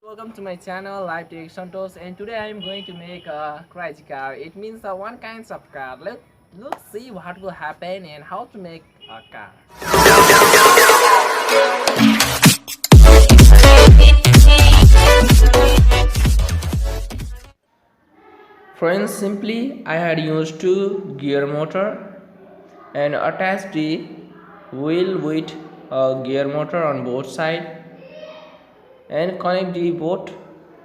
Welcome to my channel Live Tech Santos, and today I am going to make a crazy car. It means one kinds of car. Let's see what will happen and how to make a car. Friends, simply I had used two gear motor and attached the wheel with a gear motor on both sides and connect the both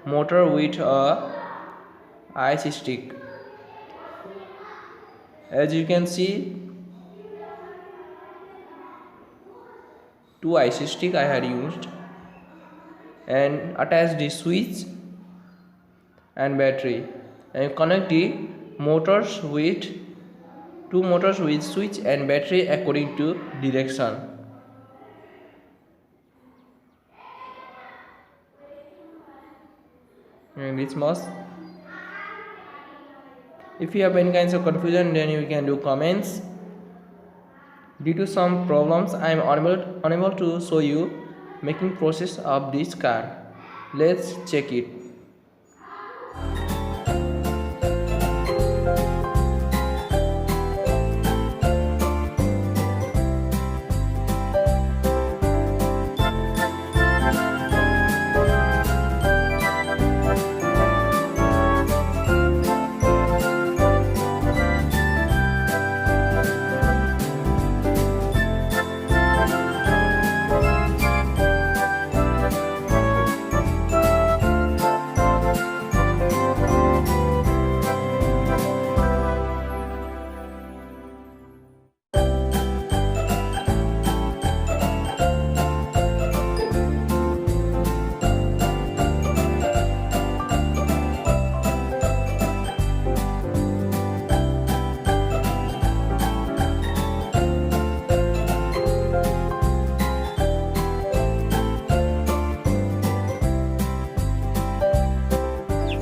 motor with a ice stick. As you can see, two ice stick I had used and attach the switch and battery and connect the motors with two motors with switch and battery according to direction. And it's must. If you have any kinds of confusion, then you can do comments. Due to some problems, I am unable to show you making process of this car. Let's check it.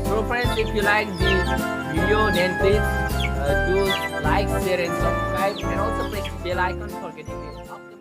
So friends, if you like the video, then please do like, share and subscribe, and also press the bell icon for getting the upcoming